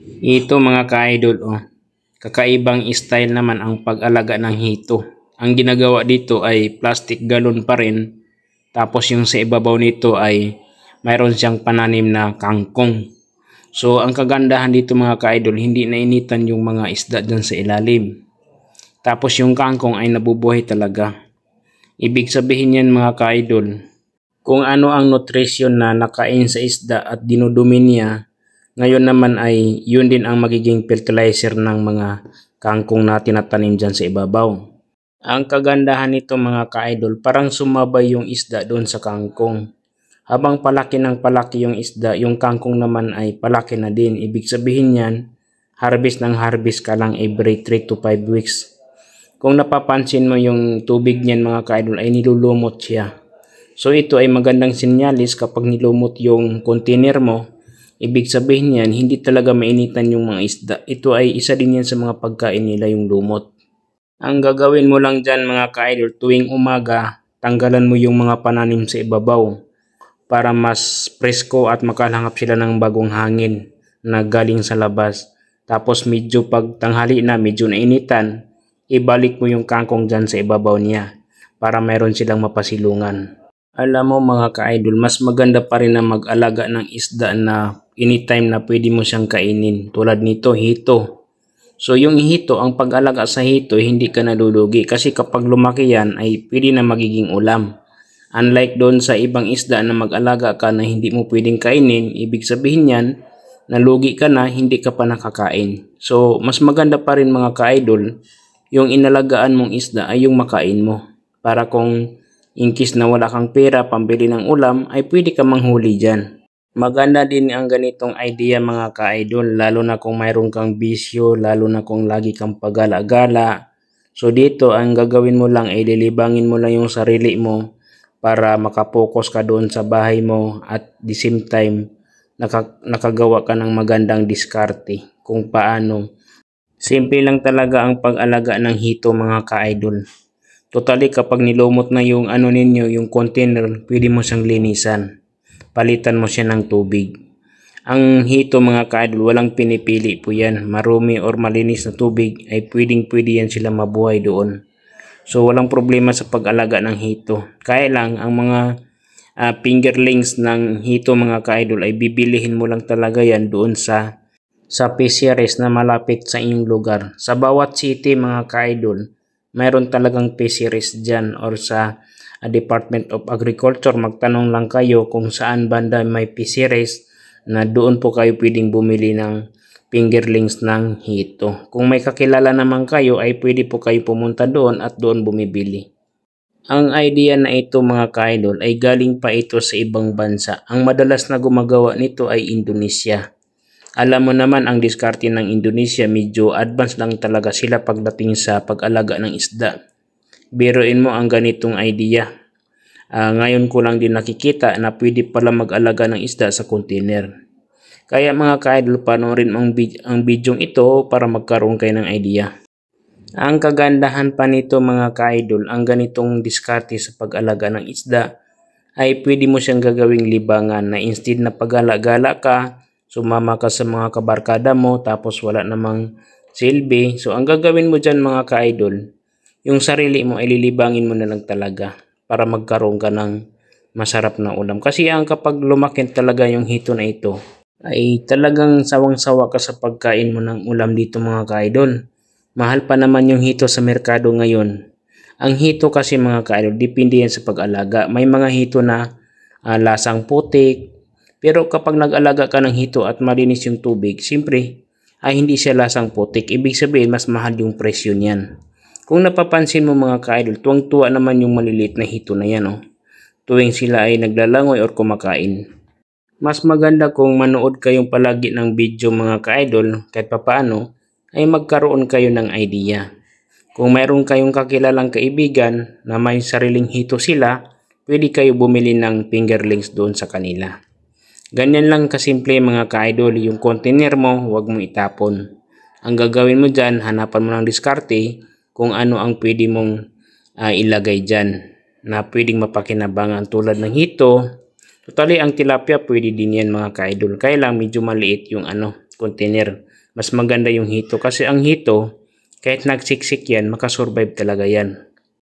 Ito mga ka-idol, oh. Kakaibang style naman ang pag-alaga ng hito. Ang ginagawa dito ay plastic galon pa rin. Tapos yung sa ibabaw nito ay mayroon siyang pananim na kangkong. So ang kagandahan dito mga ka-idol, hindi nainitan yung mga isda dyan sa ilalim. Tapos yung kangkong ay nabubuhay talaga. Ibig sabihin yan mga ka-idol, kung ano ang nutrisyon na nakain sa isda at dinudumi niya, ngayon naman ay yun din ang magiging fertilizer ng mga kangkong na tinatanim dyan sa ibabaw. Ang kagandahan nito mga ka-idol, parang sumabay yung isda doon sa kangkong. Habang palaki ng palaki yung isda, yung kangkong naman ay palaki na din. Ibig sabihin yan, harvest ng harvest ka lang every 3 to 5 weeks. Kung napapansin mo yung tubig niyan mga ka-idol ay nilulumot siya. So ito ay magandang sinyalis kapag nilumot yung container mo. Ibig sabihin yan, hindi talaga mainitan yung mga isda. Ito ay isa din yan sa mga pagkain nila yung lumot. Ang gagawin mo lang dyan mga ka-idol, tuwing umaga, tanggalan mo yung mga pananim sa ibabaw para mas presko at makalangap sila ng bagong hangin na galing sa labas. Tapos medyo pag tanghali na, medyo nainitan, ibalik mo yung kangkong dyan sa ibabaw niya para mayroon silang mapasilungan. Alam mo mga ka-idol, mas maganda pa rin na mag-alaga ng isda na anytime na pwede mo siyang kainin. Tulad nito, hito. So yung hito, ang pag-alaga sa hito, hindi ka nalulugi. Kasi kapag lumaki yan, ay pwede na magiging ulam. Unlike doon sa ibang isda na mag-alaga ka na hindi mo pwedeng kainin, ibig sabihin yan, nalugi ka na, hindi ka pa nakakain. So mas maganda pa rin mga ka-idol, yung inalagaan mong isda ay yung makain mo. Para kung in case na wala kang pera pambili ng ulam, ay pwede ka manghuli dyan. Maganda din ang ganitong idea mga ka-idol, lalo na kung mayroon kang bisyo, lalo na kung lagi kang pagala-gala. So dito, ang gagawin mo lang ay lilibangin mo lang yung sarili mo para makapokus ka doon sa bahay mo at the same time, nakagawa ka ng magandang diskarte kung paano. Simple lang talaga ang pag-alaga ng hito mga ka-idol. Totally kapag nilumot na yung ano ninyo, yung container, pwede mo siyang linisan. Palitan mo siya ng tubig. Ang hito mga ka-idol, walang pinipili po yan. Marumi or malinis na tubig ay pwede yan sila mabuhay doon. So walang problema sa pag-alaga ng hito. Kaya lang ang mga fingerlings ng hito mga ka-idol ay bibilihin mo lang talaga yan doon sa fisheries na malapit sa inyong lugar. Sa bawat city mga ka-idol, mayroon talagang fisheries dyan or sa Department of Agriculture. Magtanong lang kayo kung saan banda may fisheries na doon po kayo pwedeng bumili ng fingerlings ng hito. Kung may kakilala naman kayo ay pwede po kayo pumunta doon at doon bumibili. Ang idea na ito mga ka-idol ay galing pa ito sa ibang bansa. Ang madalas na gumagawa nito ay Indonesia. Alam mo naman ang diskarte ng Indonesia, medyo advance lang talaga sila pagdating sa pag-alaga ng isda. Biruin mo ang ganitong idea. Ngayon ko lang din nakikita na pwede pala mag-alaga ng isda sa container. Kaya mga ka-idol, panoorin mo ang video ito para magkaroon kayo ng idea. Ang kagandahan pa nito mga ka-idol, ang ganitong diskarte sa pag-alaga ng isda ay pwede mo siyang gagawing libangan na instead na pag-gala-gala ka, sumama ka sa mga kabarkada mo tapos wala namang silbi. So ang gagawin mo dyan mga ka-idol, yung sarili mo ay lilibangin mo na lang talaga para magkaroon ka ng masarap na ulam. Kasi ang kapag lumaki talaga yung hito na ito, ay talagang sawang-sawa ka sa pagkain mo ng ulam dito mga ka-idol. Mahal pa naman yung hito sa merkado ngayon. Ang hito kasi mga ka-idol, depende yan sa pag-alaga. May mga hito na lasang putik. Pero kapag nag-alaga ka ng hito at malinis yung tubig, siyempre ay hindi siya lasang putik. Ibig sabihin mas mahal yung presyo niyan. Kung napapansin mo mga ka-idol, tuwang-tuwa naman yung maliliit na hito na yan. Tuwing sila ay naglalangoy or kumakain. Mas maganda kung manood kayong palagi ng video mga ka-idol, kahit papaano ay magkaroon kayo ng idea. Kung mayroon kayong kakilalang kaibigan na may sariling hito sila, pwede kayo bumili ng fingerlings doon sa kanila. Ganyan lang kasimple mga ka-idol, yung container mo, huwag mo itapon. Ang gagawin mo dyan, hanapan mo ng diskarte kung ano ang pwede mong ilagay dyan na pwedeng mapakinabangan tulad ng hito. Totally ang tilapia pwede din yan mga ka-idol. Kaya lang medyo maliit yung container. Mas maganda yung hito kasi ang hito, kahit nagsiksik yan, makasurvive talaga yan.